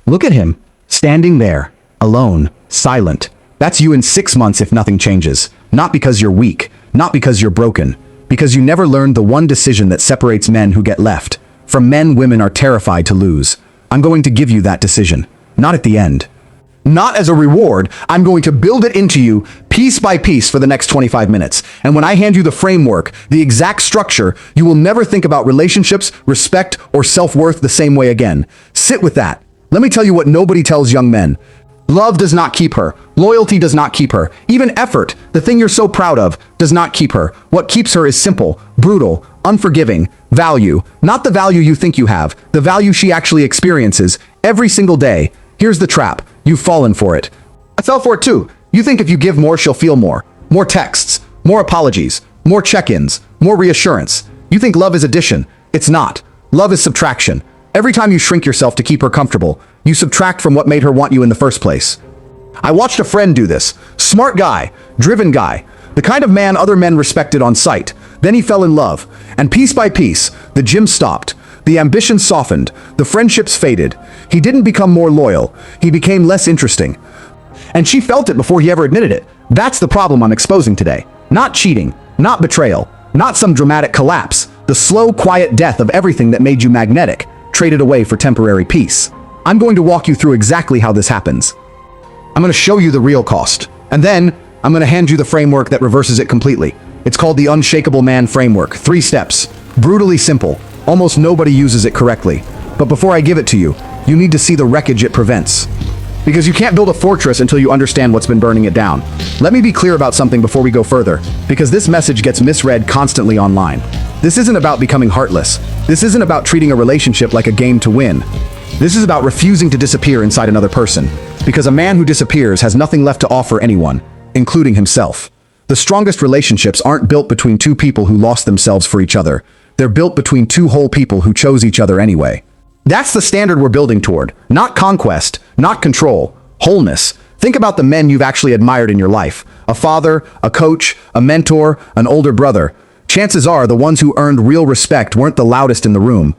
Look at him, standing there, alone, silent. That's you in 6 months if nothing changes. Not because you're weak, not because you're broken, because you never learned the one decision that separates men who get left from men women are terrified to lose. I'm going to give you that decision, not at the end. Not as a reward, I'm going to build it into you piece by piece for the next 25 minutes. And when I hand you the framework, the exact structure, you will never think about relationships, respect, or self-worth the same way again. Sit with that. Let me tell you what nobody tells young men. Love does not keep her. Loyalty does not keep her. Even effort, the thing you're so proud of, does not keep her. What keeps her is simple, brutal, unforgiving, value. Not the value you think you have, the value she actually experiences every single day. Here's the trap. You've fallen for it. I fell for it too. You think if you give more, she'll feel more. More texts, more apologies, more check-ins, more reassurance. You think love is addition. It's not. Love is subtraction. Every time you shrink yourself to keep her comfortable, you subtract from what made her want you in the first place. I watched a friend do this. Smart guy, driven guy, the kind of man other men respected on sight. Then he fell in love, and piece by piece, the gym stopped. The ambition softened, the friendships faded. He didn't become more loyal, he became less interesting. And she felt it before he ever admitted it. That's the problem I'm exposing today. Not cheating, not betrayal, not some dramatic collapse. The slow, quiet death of everything that made you magnetic, traded away for temporary peace. I'm going to walk you through exactly how this happens. I'm going to show you the real cost. And then, I'm going to hand you the framework that reverses it completely. It's called the Unshakable Man Framework. 3 steps. Brutally simple. Almost nobody uses it correctly. But before I give it to you, you need to see the wreckage it prevents. Because you can't build a fortress until you understand what's been burning it down. Let me be clear about something before we go further, because this message gets misread constantly online. This isn't about becoming heartless. This isn't about treating a relationship like a game to win. This is about refusing to disappear inside another person. Because a man who disappears has nothing left to offer anyone, including himself. The strongest relationships aren't built between 2 people who lost themselves for each other. They're built between 2 whole people who chose each other anyway. That's the standard we're building toward. Not conquest, not control, wholeness. Think about the men you've actually admired in your life. A father, a coach, a mentor, an older brother. Chances are the ones who earned real respect weren't the loudest in the room.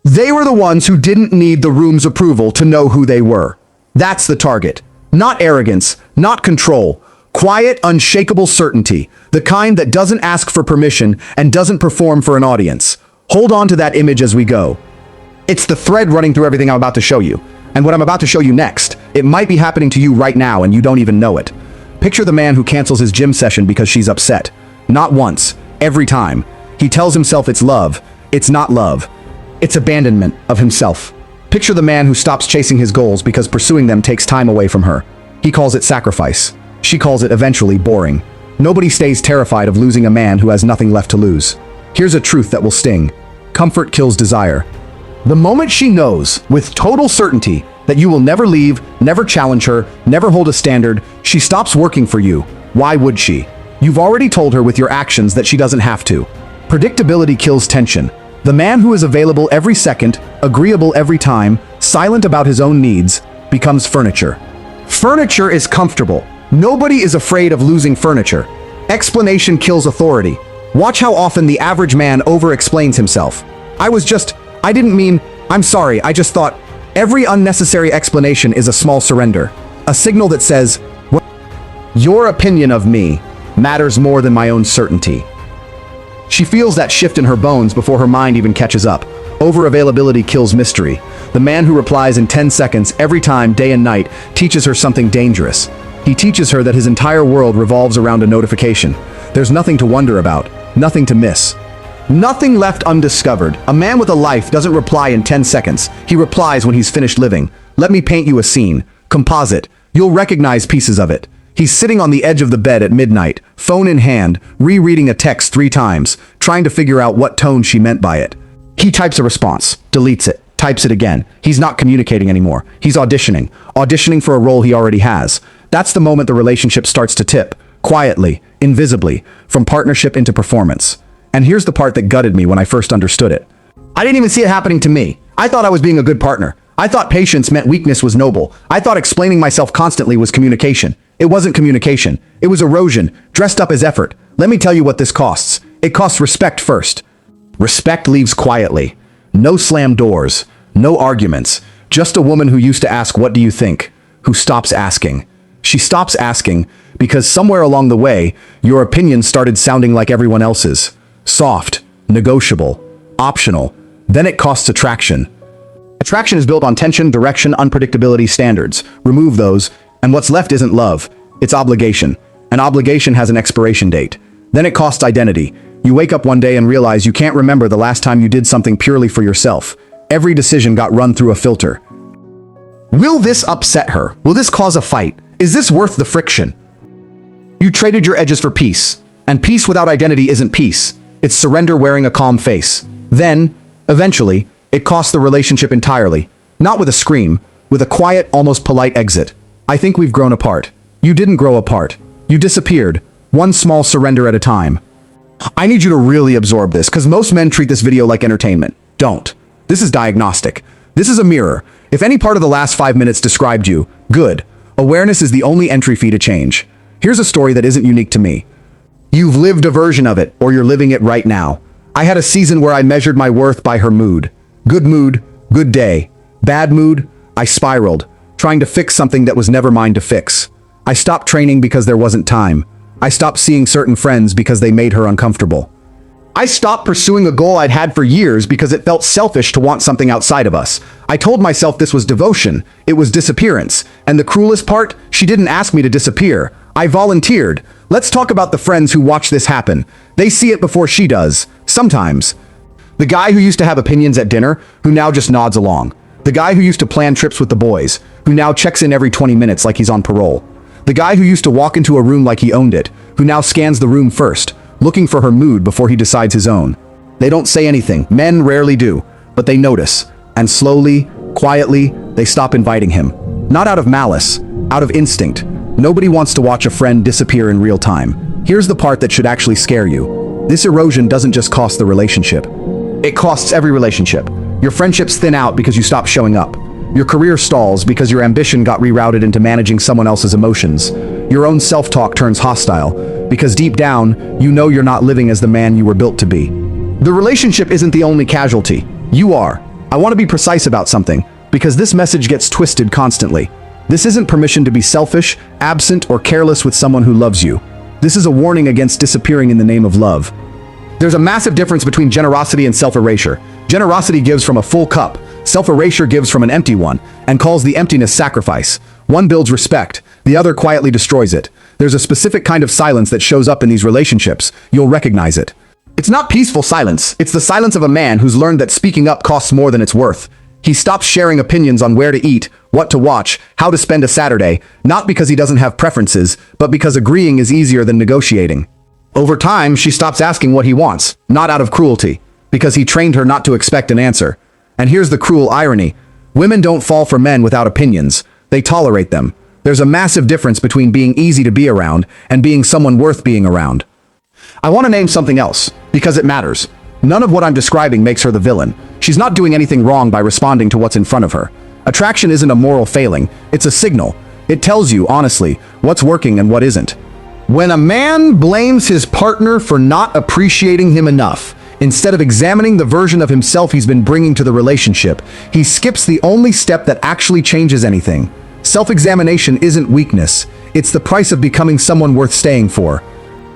They were the ones who didn't need the room's approval to know who they were. That's the target. Not arrogance, not control. Quiet, unshakable certainty, the kind that doesn't ask for permission and doesn't perform for an audience. Hold on to that image as we go. It's the thread running through everything I'm about to show you. And what I'm about to show you next, it might be happening to you right now and you don't even know it. Picture the man who cancels his gym session because she's upset. Not once, every time. He tells himself it's love. It's not love. It's abandonment of himself. Picture the man who stops chasing his goals because pursuing them takes time away from her. He calls it sacrifice. She calls it eventually boring. Nobody stays terrified of losing a man who has nothing left to lose. Here's a truth that will sting. Comfort kills desire. The moment she knows, with total certainty, that you will never leave, never challenge her, never hold a standard, she stops working for you. Why would she? You've already told her with your actions that she doesn't have to. Predictability kills tension. The man who is available every second, agreeable every time, silent about his own needs, becomes furniture. Furniture is comfortable. Nobody is afraid of losing furniture. Explanation kills authority. Watch how often the average man over-explains himself. I didn't mean, I'm sorry, I just thought. Every unnecessary explanation is a small surrender. A signal that says, well, your opinion of me matters more than my own certainty. She feels that shift in her bones before her mind even catches up. Over-availability kills mystery. The man who replies in 10 seconds every time, day and night, teaches her something dangerous. He teaches her that his entire world revolves around a notification. There's nothing to wonder about, nothing to miss. Nothing left undiscovered. A man with a life doesn't reply in 10 seconds. He replies when he's finished living. Let me paint you a scene. Composite. You'll recognize pieces of it. He's sitting on the edge of the bed at midnight, phone in hand, rereading a text 3 times, trying to figure out what tone she meant by it. He types a response, deletes it, types it again. He's not communicating anymore. He's auditioning for a role he already has. That's the moment the relationship starts to tip, quietly, invisibly, from partnership into performance. And here's the part that gutted me when I first understood it. I didn't even see it happening to me. I thought I was being a good partner. I thought patience meant weakness was noble. I thought explaining myself constantly was communication. It wasn't communication. It was erosion, dressed up as effort. Let me tell you what this costs. It costs respect first. Respect leaves quietly. No slam doors, no arguments, Just a woman who used to ask, "What do you think?" Who stops asking. She stops asking because somewhere along the way, your opinion started sounding like everyone else's. Soft, negotiable, optional. Then it costs attraction. Attraction is built on tension, direction, unpredictability, standards. Remove those, and what's left isn't love, it's obligation. An obligation has an expiration date. Then it costs identity. You wake up one day and realize you can't remember the last time you did something purely for yourself. Every decision got run through a filter. Will this upset her? Will this cause a fight? Is this worth the friction? You traded your edges for peace, and peace without identity isn't peace. It's surrender wearing a calm face. Then, eventually, it costs the relationship entirely. Not with a scream, with a quiet, almost polite exit. I think we've grown apart. You didn't grow apart. You disappeared, one small surrender at a time. I need you to really absorb this, because most men treat this video like entertainment. Don't. This is diagnostic. This is a mirror. If any part of the last 5 minutes described you, good. Awareness is the only entry fee to change. Here's a story that isn't unique to me. You've lived a version of it, or you're living it right now. I had a season where I measured my worth by her mood. Good day. Bad mood, I spiraled, trying to fix something that was never mine to fix. I stopped training because there wasn't time. I stopped seeing certain friends because they made her uncomfortable. I stopped pursuing a goal I'd had for years because it felt selfish to want something outside of us. I told myself this was devotion, it was disappearance. And the cruelest part, she didn't ask me to disappear. I volunteered. Let's talk about the friends who watch this happen. They see it before she does. Sometimes. The guy who used to have opinions at dinner, who now just nods along. The guy who used to plan trips with the boys, who now checks in every 20 minutes like he's on parole. The guy who used to walk into a room like he owned it, who now scans the room first, looking for her mood before he decides his own. They don't say anything, men rarely do, but they notice, and slowly, quietly, they stop inviting him. Not out of malice, out of instinct. Nobody wants to watch a friend disappear in real time. Here's the part that should actually scare you. This erosion doesn't just cost the relationship. It costs every relationship. Your friendships thin out because you stop showing up. Your career stalls because your ambition got rerouted into managing someone else's emotions. Your own self-talk turns hostile because deep down, you know you're not living as the man you were built to be. The relationship isn't the only casualty. You are. I want to be precise about something because this message gets twisted constantly. This isn't permission to be selfish, absent, or careless with someone who loves you. This is a warning against disappearing in the name of love. There's a massive difference between generosity and self-erasure. Generosity gives from a full cup. Self-erasure gives from an empty one, and calls the emptiness sacrifice. One builds respect, the other quietly destroys it. There's a specific kind of silence that shows up in these relationships. You'll recognize it. It's not peaceful silence. It's the silence of a man who's learned that speaking up costs more than it's worth. He stops sharing opinions on where to eat, what to watch, how to spend a Saturday, not because he doesn't have preferences, but because agreeing is easier than negotiating. Over time, she stops asking what he wants, not out of cruelty, because he trained her not to expect an answer. And here's the cruel irony. Women don't fall for men without opinions. They tolerate them. There's a massive difference between being easy to be around and being someone worth being around. I want to name something else, because it matters. None of what I'm describing makes her the villain. She's not doing anything wrong by responding to what's in front of her. Attraction isn't a moral failing. It's a signal. It tells you, honestly, what's working and what isn't. When a man blames his partner for not appreciating him enough, instead of examining the version of himself he's been bringing to the relationship, he skips the only step that actually changes anything. Self-examination isn't weakness. It's the price of becoming someone worth staying for.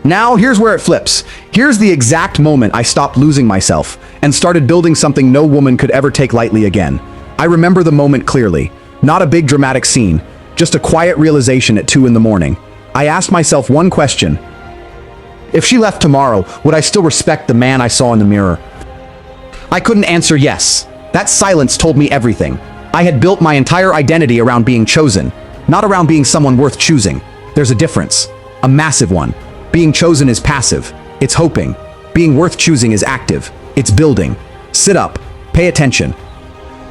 Now, here's where it flips. Here's the exact moment I stopped losing myself and started building something no woman could ever take lightly again. I remember the moment clearly. Not a big dramatic scene, just a quiet realization at 2 a.m. I asked myself one question. If she left tomorrow, would I still respect the man I saw in the mirror? I couldn't answer yes. That silence told me everything. I had built my entire identity around being chosen, not around being someone worth choosing. There's a difference, a massive one. Being chosen is passive. It's hoping. Being worth choosing is active. It's building. Sit up. Pay attention.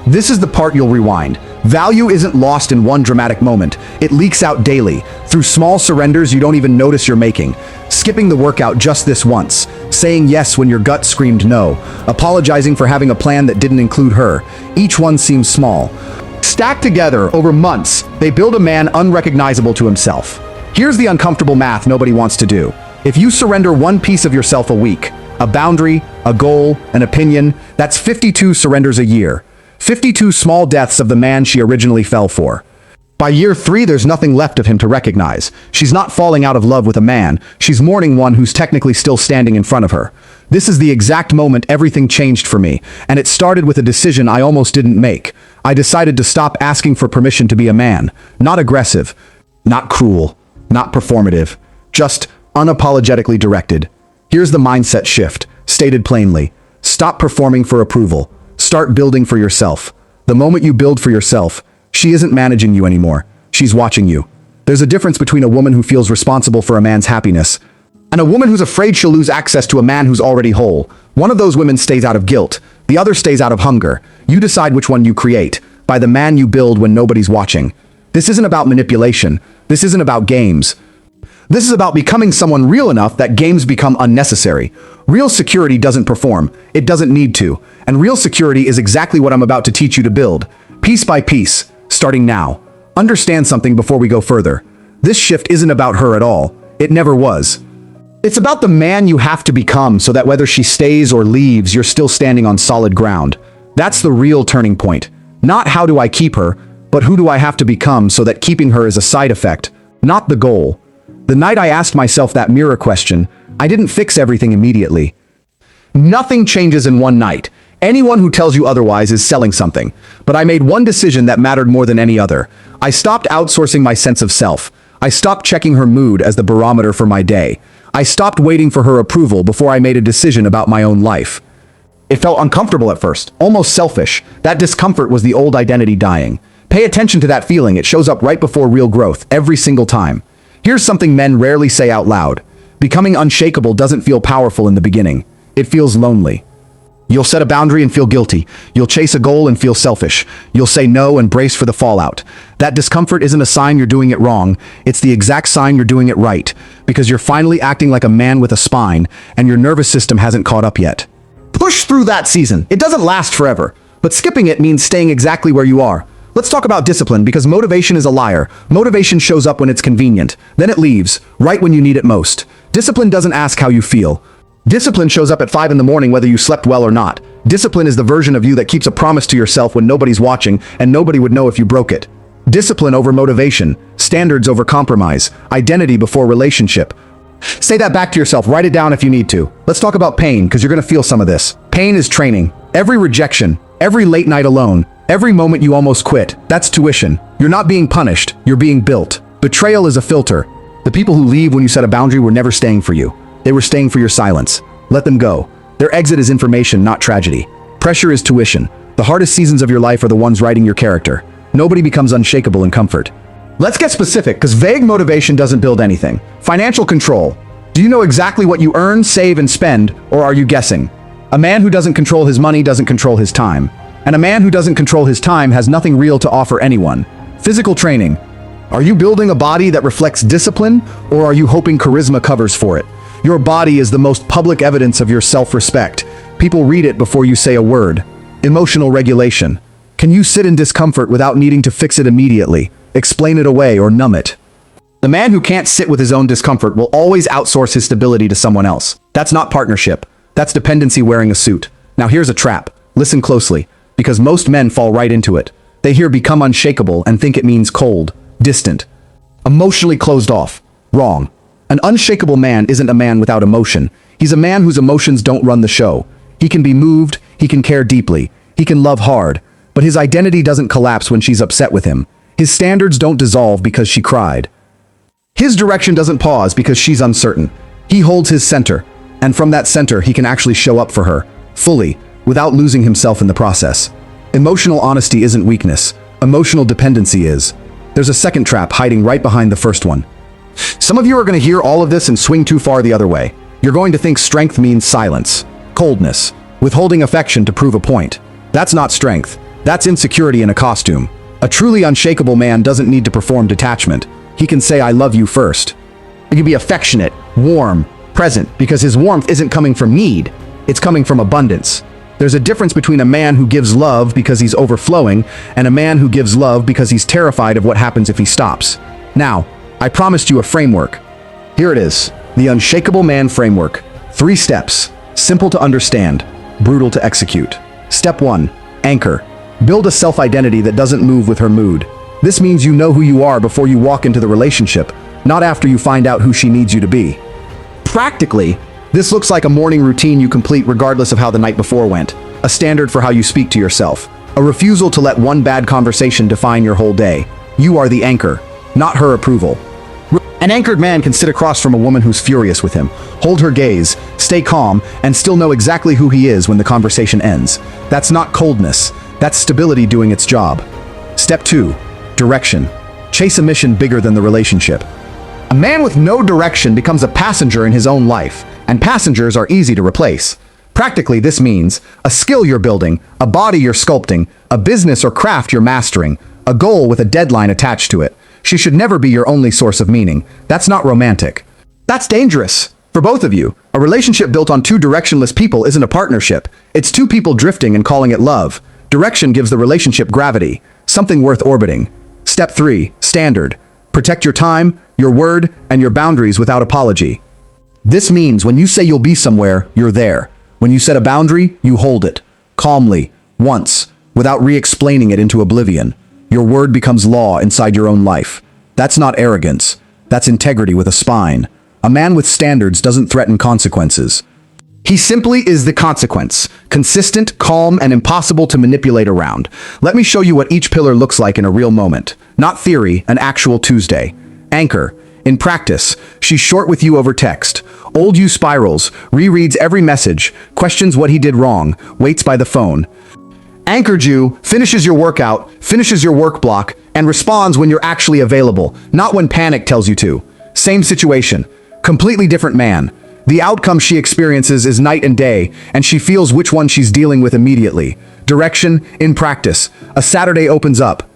This is the part you'll rewind. Value isn't lost in one dramatic moment. It leaks out daily, through small surrenders you don't even notice you're making. Skipping the workout just this once, saying yes when your gut screamed no, apologizing for having a plan that didn't include her. Each one seems small. Stacked together over months, they build a man unrecognizable to himself. Here's the uncomfortable math nobody wants to do. If you surrender one piece of yourself a week, a boundary, a goal, an opinion, that's 52 surrenders a year. 52 small deaths of the man she originally fell for. By year 3, there's nothing left of him to recognize. She's not falling out of love with a man, she's mourning one who's technically still standing in front of her. This is the exact moment everything changed for me, and it started with a decision I almost didn't make. I decided to stop asking for permission to be a man. Not aggressive, not cruel, not performative, just unapologetically directed. Here's the mindset shift, stated plainly. Stop performing for approval. Start building for yourself. The moment you build for yourself, she isn't managing you anymore. She's watching you. There's a difference between a woman who feels responsible for a man's happiness and a woman who's afraid she'll lose access to a man who's already whole. One of those women stays out of guilt. The other stays out of hunger. You decide which one you create, by the man you build when nobody's watching. This isn't about manipulation. This isn't about games. This is about becoming someone real enough that games become unnecessary. Real security doesn't perform. It doesn't need to. And real security is exactly what I'm about to teach you to build. Piece by piece, starting now. Understand something before we go further. This shift isn't about her at all. It never was. It's about the man you have to become so that whether she stays or leaves, you're still standing on solid ground. That's the real turning point. Not how do I keep her, but who do I have to become so that keeping her is a side effect, not the goal. The night I asked myself that mirror question, I didn't fix everything immediately. Nothing changes in one night. Anyone who tells you otherwise is selling something. But I made one decision that mattered more than any other. I stopped outsourcing my sense of self. I stopped checking her mood as the barometer for my day. I stopped waiting for her approval before I made a decision about my own life. It felt uncomfortable at first, almost selfish. That discomfort was the old identity dying. Pay attention to that feeling. It shows up right before real growth, every single time. Here's something men rarely say out loud. Becoming unshakable doesn't feel powerful in the beginning. It feels lonely. You'll set a boundary and feel guilty. You'll chase a goal and feel selfish. You'll say no and brace for the fallout. That discomfort isn't a sign you're doing it wrong. It's the exact sign you're doing it right, because you're finally acting like a man with a spine, and your nervous system hasn't caught up yet. Push through that season. It doesn't last forever, but skipping it means staying exactly where you are. Let's talk about discipline, because motivation is a liar. Motivation shows up when it's convenient. Then it leaves, right when you need it most. Discipline doesn't ask how you feel. Discipline shows up at 5 in the morning whether you slept well or not. Discipline is the version of you that keeps a promise to yourself when nobody's watching and nobody would know if you broke it. Discipline over motivation, standards over compromise, identity before relationship. Say that back to yourself, write it down if you need to. Let's talk about pain, because you're gonna feel some of this. Pain is training. Every rejection, every late night alone, every moment you almost quit, that's tuition. You're not being punished, you're being built. Betrayal is a filter. The people who leave when you set a boundary were never staying for you. They were staying for your silence. Let them go. Their exit is information, not tragedy. Pressure is tuition. The hardest seasons of your life are the ones writing your character. Nobody becomes unshakable in comfort. Let's get specific, because vague motivation doesn't build anything. Financial control. Do you know exactly what you earn, save, and spend, or are you guessing? A man who doesn't control his money doesn't control his time. And a man who doesn't control his time has nothing real to offer anyone. Physical training. Are you building a body that reflects discipline, or are you hoping charisma covers for it? Your body is the most public evidence of your self-respect. People read it before you say a word. Emotional regulation. Can you sit in discomfort without needing to fix it immediately, explain it away, or numb it? The man who can't sit with his own discomfort will always outsource his stability to someone else. That's not partnership. That's dependency wearing a suit. Now here's a trap. Listen closely, because most men fall right into it. They hear become unshakable and think it means cold, distant, emotionally closed off. Wrong. An unshakable man isn't a man without emotion. He's a man whose emotions don't run the show. He can be moved, he can care deeply, he can love hard, but his identity doesn't collapse when she's upset with him. His standards don't dissolve because she cried. His direction doesn't pause because she's uncertain. He holds his center, and from that center he can actually show up for her, fully, without losing himself in the process. Emotional honesty isn't weakness. Emotional dependency is. There's a second trap hiding right behind the first one. Some of you are going to hear all of this and swing too far the other way. You're going to think strength means silence, coldness, withholding affection to prove a point. That's not strength. That's insecurity in a costume. A truly unshakable man doesn't need to perform detachment. He can say, "I love you" first. He can be affectionate, warm, present, because his warmth isn't coming from need. It's coming from abundance. There's a difference between a man who gives love because he's overflowing and a man who gives love because he's terrified of what happens if he stops. Now, I promised you a framework. Here it is, the Unshakable Man Framework. 3 steps, simple to understand, brutal to execute. Step 1, anchor. Build a self-identity that doesn't move with her mood. This means you know who you are before you walk into the relationship, not after you find out who she needs you to be. Practically, this looks like a morning routine you complete regardless of how the night before went, a standard for how you speak to yourself, a refusal to let one bad conversation define your whole day. You are the anchor, not her approval. An anchored man can sit across from a woman who's furious with him, hold her gaze, stay calm, and still know exactly who he is when the conversation ends. That's not coldness, that's stability doing its job. Step 2. Direction. Chase a mission bigger than the relationship. A man with no direction becomes a passenger in his own life, and passengers are easy to replace. Practically, this means a skill you're building, a body you're sculpting, a business or craft you're mastering, a goal with a deadline attached to it. She should never be your only source of meaning. That's not romantic. That's dangerous. For both of you, a relationship built on two directionless people isn't a partnership. It's two people drifting and calling it love. Direction gives the relationship gravity, something worth orbiting. Step 3. Standard. Protect your time, your word, and your boundaries without apology. This means when you say you'll be somewhere, you're there. When you set a boundary, you hold it. Calmly, once, without re-explaining it into oblivion. Your word becomes law inside your own life. That's not arrogance. That's integrity with a spine. A man with standards doesn't threaten consequences. He simply is the consequence. Consistent, calm, and impossible to manipulate around. Let me show you what each pillar looks like in a real moment. Not theory, an actual Tuesday. Anchor. In practice, she's short with you over text. Old you spirals, rereads every message, questions what he did wrong, waits by the phone. Anchored you, finishes your workout, finishes your work block, and responds when you're actually available, not when panic tells you to. Same situation. Completely different man. The outcome she experiences is night and day, and she feels which one she's dealing with immediately. Direction, in practice. A Saturday opens up.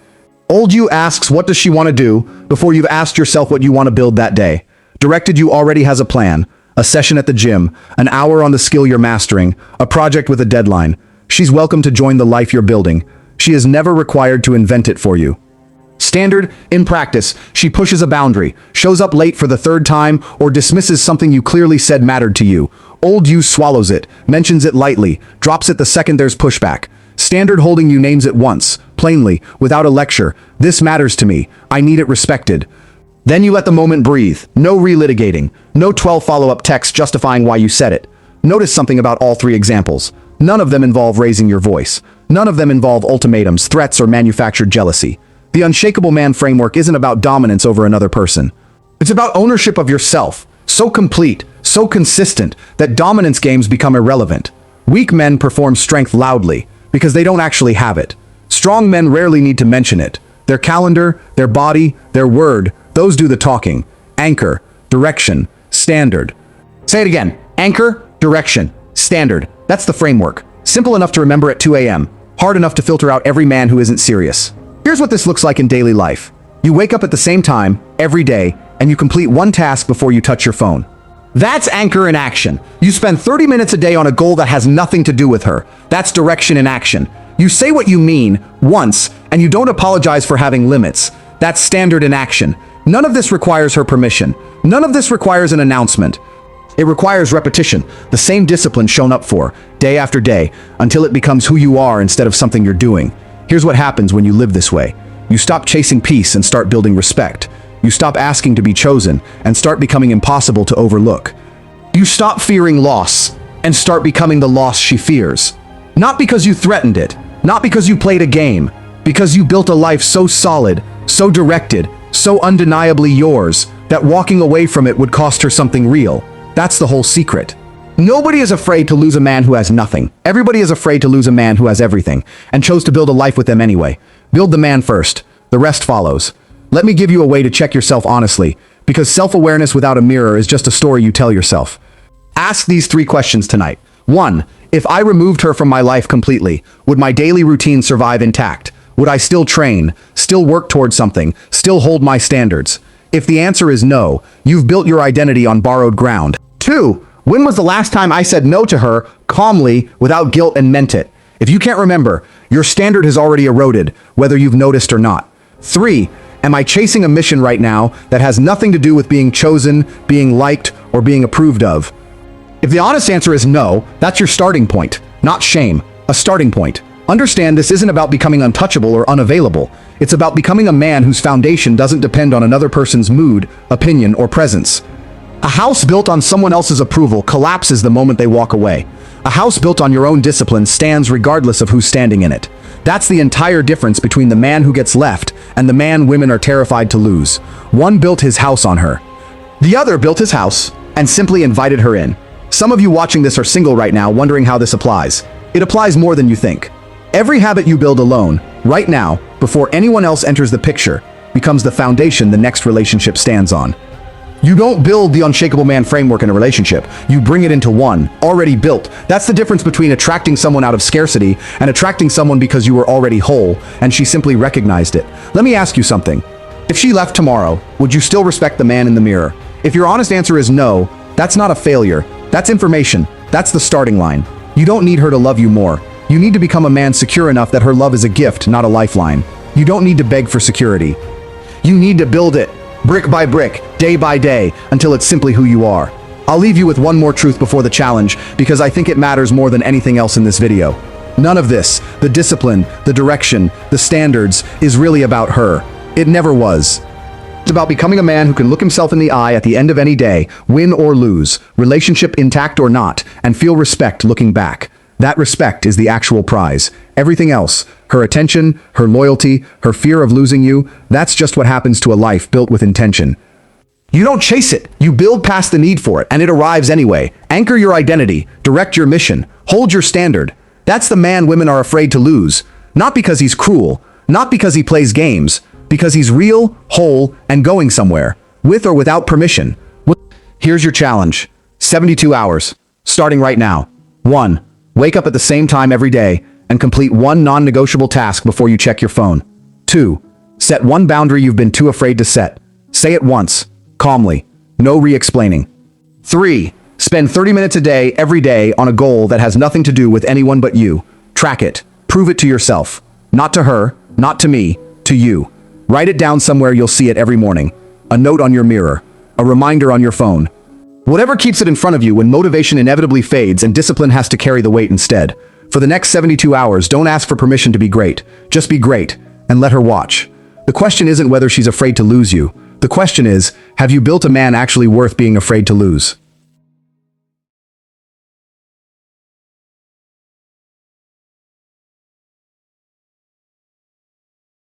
Old you asks what does she want to do before you've asked yourself what you want to build that day. Directed you already has a plan. A session at the gym, an hour on the skill you're mastering, a project with a deadline. She's welcome to join the life you're building. She is never required to invent it for you. Standard, in practice, she pushes a boundary, shows up late for the third time, or dismisses something you clearly said mattered to you. Old you swallows it, mentions it lightly, drops it the second there's pushback. Standard holding you names it once, plainly, without a lecture. This matters to me. I need it respected. Then you let the moment breathe. No relitigating. No 12 follow-up texts justifying why you said it. Notice something about all three examples. None of them involve raising your voice. None of them involve ultimatums, threats, or manufactured jealousy. The Unshakable Man Framework isn't about dominance over another person. It's about ownership of yourself, so complete, so consistent, that dominance games become irrelevant. Weak men perform strength loudly, because they don't actually have it. Strong men rarely need to mention it. Their calendar, their body, their word, those do the talking. Anchor, direction, standard. Say it again. Anchor, direction, standard. That's the framework. Simple enough to remember at 2 a.m. Hard enough to filter out every man who isn't serious. Here's what this looks like in daily life. You wake up at the same time, every day, and you complete one task before you touch your phone. That's anchor in action. You spend 30 minutes a day on a goal that has nothing to do with her. That's direction in action. You say what you mean, once, and you don't apologize for having limits. That's standard in action. None of this requires her permission. None of this requires an announcement. It requires repetition, the same discipline shown up for, day after day, until it becomes who you are instead of something you're doing. Here's what happens when you live this way. You stop chasing peace and start building respect. You stop asking to be chosen and start becoming impossible to overlook. You stop fearing loss and start becoming the loss she fears. Not because you threatened it, not because you played a game, because you built a life so solid, so directed, so undeniably yours, that walking away from it would cost her something real. That's the whole secret. Nobody is afraid to lose a man who has nothing. Everybody is afraid to lose a man who has everything, and chose to build a life with them anyway. Build the man first. The rest follows. Let me give you a way to check yourself honestly, because self-awareness without a mirror is just a story you tell yourself. Ask these 3 questions tonight. 1. If I removed her from my life completely, would my daily routine survive intact? Would I still train, still work towards something, still hold my standards? If the answer is no, you've built your identity on borrowed ground. 2. When was the last time I said no to her, calmly, without guilt, and meant it? If you can't remember, your standard has already eroded, whether you've noticed or not. 3. Am I chasing a mission right now that has nothing to do with being chosen, being liked, or being approved of? If the honest answer is no, that's your starting point. Not shame, a starting point. Understand this isn't about becoming untouchable or unavailable. It's about becoming a man whose foundation doesn't depend on another person's mood, opinion, or presence. A house built on someone else's approval collapses the moment they walk away. A house built on your own discipline stands regardless of who's standing in it. That's the entire difference between the man who gets left and the man women are terrified to lose. One built his house on her. The other built his house and simply invited her in. Some of you watching this are single right now, wondering how this applies. It applies more than you think. Every habit you build alone, right now, before anyone else enters the picture, becomes the foundation the next relationship stands on. You don't build the Unshakable Man Framework in a relationship. You bring it into one, already built. That's the difference between attracting someone out of scarcity and attracting someone because you were already whole and she simply recognized it. Let me ask you something. If she left tomorrow, would you still respect the man in the mirror? If your honest answer is no, that's not a failure. That's information. That's the starting line. You don't need her to love you more. You need to become a man secure enough that her love is a gift, not a lifeline. You don't need to beg for security. You need to build it, brick by brick, day by day, until it's simply who you are. I'll leave you with one more truth before the challenge, because I think it matters more than anything else in this video. None of this, the discipline, the direction, the standards, is really about her. It never was. It's about becoming a man who can look himself in the eye at the end of any day, win or lose, relationship intact or not, and feel respect looking back. That respect is the actual prize. Everything else, her attention, her loyalty, her fear of losing you, that's just what happens to a life built with intention. You don't chase it, you build past the need for it, and it arrives anyway. Anchor your identity, direct your mission, hold your standard. That's the man women are afraid to lose. Not because he's cruel, not because he plays games, because he's real, whole, and going somewhere, with or without permission. Here's your challenge. 72 hours, starting right now. 1. Wake up at the same time every day and complete one non-negotiable task before you check your phone. 2. Set one boundary you've been too afraid to set. Say it once, calmly, no re-explaining. 3. Spend 30 minutes a day, every day, on a goal that has nothing to do with anyone but you. Track it. Prove it to yourself. Not to her, not to me, to you. Write it down somewhere you'll see it every morning. A note on your mirror. A reminder on your phone. Whatever keeps it in front of you when motivation inevitably fades and discipline has to carry the weight instead. For the next 72 hours, don't ask for permission to be great. Just be great, and let her watch. The question isn't whether she's afraid to lose you. The question is, have you built a man actually worth being afraid to lose?